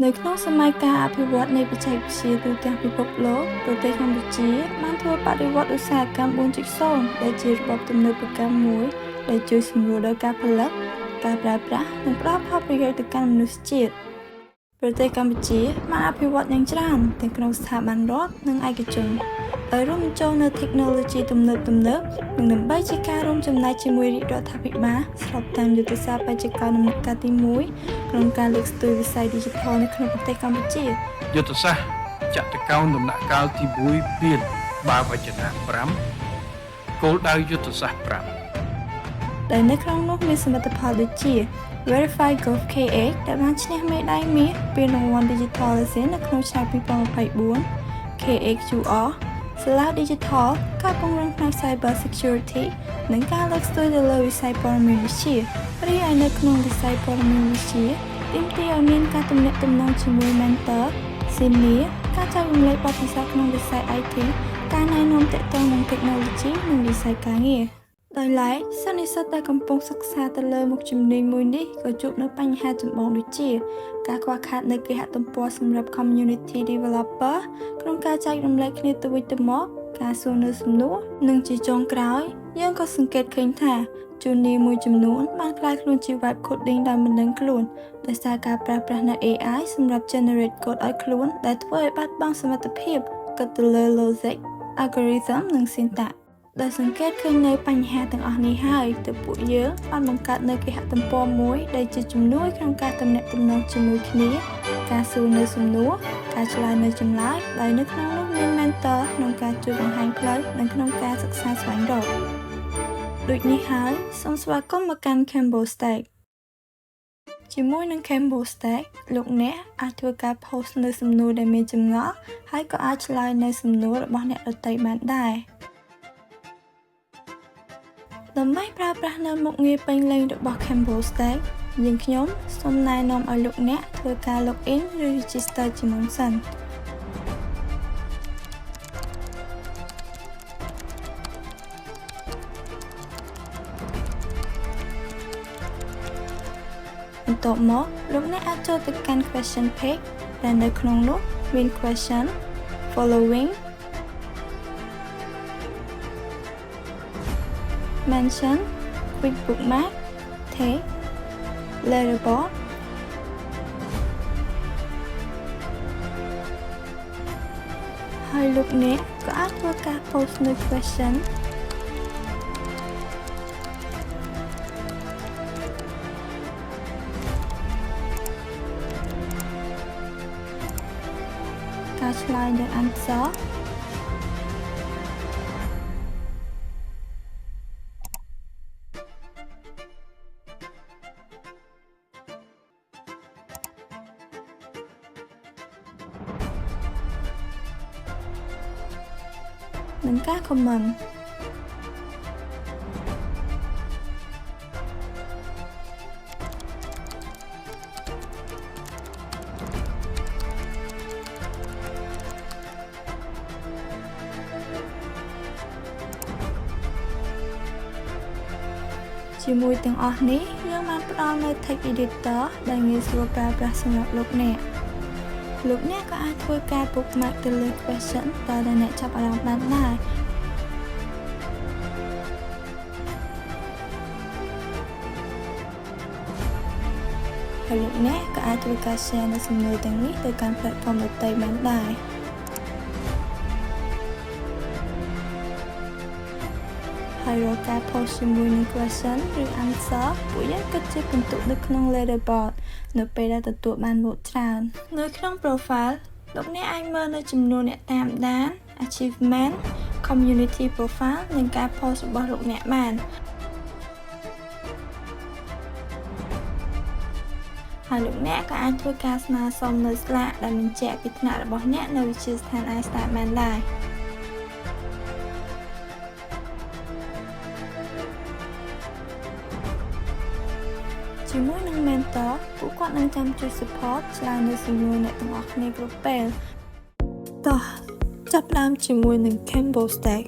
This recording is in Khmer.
នៅក្នុងសម័យកាលអភិវឌ្ឍនៃបច្ចេកវិទ្យាទូទាំងពិភពលោកប្រទេសកម្ពុជាបានធ្វើបដិវត្តឧស្សាហកម្ម 4.0 ដែលជារបបទំនើបកម្មមួយដែលជួយសម្រួលដល់ការផលិតការប្រើប្រាស់និងផ្ដល់ផលប្រយោជន៍ទៅកាន់មនុស្សជាតិប្រទេសកម្ពុជាបានអភិវឌ្ឍយ៉ាងច្រើនទាំងក្នុងស្ថាប័នរដ្ឋនិងឯកជនដោយរួមបញ្ចូលនូវ technology ទំនើបនិងដើម្បីជាការរួមចំណែកជាមួយរាជរដ្ឋាភិបាលស្របតាមយុទ្ធសាស្ត្របញ្ចកោណដំណើរការទី1ក្នុងការលើកស្ទួយវិស័យ Digital នៅក្នុងប្រទេសកម្ពុជាយុទ្ធសាស្ត្រចតុកោណដំណាក់កាលទី1មានបាវចនៈ5គោលដៅយុទ្ធសាស្ត្រ5ដែលនៅក្នុងនោះមានសមិទ្ធផលដូចជា Verify Gov KX ដែលបានឈ្នះមេដាយមាសពានរង្វាន់ Digital Legend នៅក្នុងឆ្នាំ2024 KX QR Salau Digital ការពង្រឹងផ្នែក Cyber Security និងការលើកស្ទួយទៅលើវិស័យព័ត៌មានវិទ្យារីឯនៅក្នុងវិស័យព័ត៌មានវិទ្យាទាមទារឲ្យមានការទំនាក់ទំនងជាមួយ Mentor Senior ការចែករំលែកបទពិសោធន៍ក្នុងវិស័យ IT ការណែនាំទាក់ទងនឹង Technology និងវិស័យការងារដោយឡែកសិស្សនិស្សិតដែលកំពុងសិក្សាទៅលើមុខជំនាញមួយនេះក៏ជួបនូវបញ្ហាចម្បងដូចជាការខ្វះខាតនូវគេហទំព័រសម្រាប់ Community Developer ក្នុងការចែករំលែកគ្នាទៅវិញទៅមកការសួរនៅសំណួរនិងជាចុងក្រោយយើងក៏សង្កេតឃើញថាJuniorមួយចំនួនបានក្លាយខ្លួនជា Web Coding ដោយមិនដឹងខ្លួនដោយសារការប្រើប្រាស់នូវ AI សម្រាប់ Generate Code ឲ្យខ្លួនដែលធ្វើឲ្យបាត់បង់សមត្ថភាពគិតទៅលើ Logic Algorithm និង Syntaxដែលសង្កេតឃើញនៅបញ្ហាទាំងអស់នេះហើយទើបពួកយើងបានបង្កើតនៅគេហទំព័រមួយដែលជាជំនួយក្នុងការទំនាក់ទំនងជាមួយគ្នាការសួរនៅសំណួរការឆ្លើយនៅចម្លើយដោយនៅក្នុងនោះមាន mentor ក្នុងការជួយបង្ហាញផ្លូវនិងក្នុងការសិក្សាស្វែងរកដូចនេះហើយសូមស្វាគមន៍មកកាន់ Cambo Stack ជាមួយនឹង Cambo Stack លោកអ្នកអាចធ្វើការ post នៅសំណួរដែលមានចម្ងល់ហើយក៏អាចឆ្លើយនៅសំណួររបស់អ្នកដទៃបានដែរដើម្បីប្រើប្រាស់នៅមុខងារពេញលេញរបស់ Cambo Stack យើងខ្ញុំសូមណែនាំឲ្យលោកអ្នកធ្វើការ login ឬ register ជាមុនសិនបន្ទាប់មកលោកអ្នកអាចចូលទៅកាន់ question page ដែលនៅក្នុងនោះមាន question following mention quick bookmark tag leaderboard ហើយលោកអ្នកក៏អាចធ្វើការ post នៅ question ការឆ្លើយនឹង answerនិងការ comment ជាមួយទាំងអស់នេះយើងបានផ្ដល់នូវ Text Editor ដែលងាយស្រួលប្រើប្រាស់សម្រាប់លោកអ្នកក៏អាចធ្វើការ bookmark ទៅលើ question ដែលអ្នកចាប់អារម្មណ៍បានដែរហើយលោកអ្នកក៏អាចធ្វើការ share នៅសំណួរទាំងនេះទៅកាន់ platform ដទៃបានដែរហើយរាល់ការ post ជាមួយនឹង question ឬ answer ពួកយើងគិតជាពិន្ទុនៅក្នុង leaderboard នៅពេលដែលទទួលបាន vote ច្រើននៅក្នុង profile លោកអ្នកអាចមើលនៅចំនួនអ្នកតាមដាន achievement community profile និងការ post របស់លោកអ្នកបានហើយលោកអ្នកក៏អាចធ្វើការស្នើសុំនៅស្លាកដែលបញ្ជាក់ពីថ្នាក់របស់អ្នកនៅវិទ្យាស្ថាន iStack បានដែរជាមួយនឹង mentor ពួកគាត់នឹងចាំជួយ support ឆ្លើយនៅសំណួរអ្នកទាំងអស់គ្នាគ្រប់ពេលតោះចាប់ផ្ដើមជាមួយនឹង Cambo Stack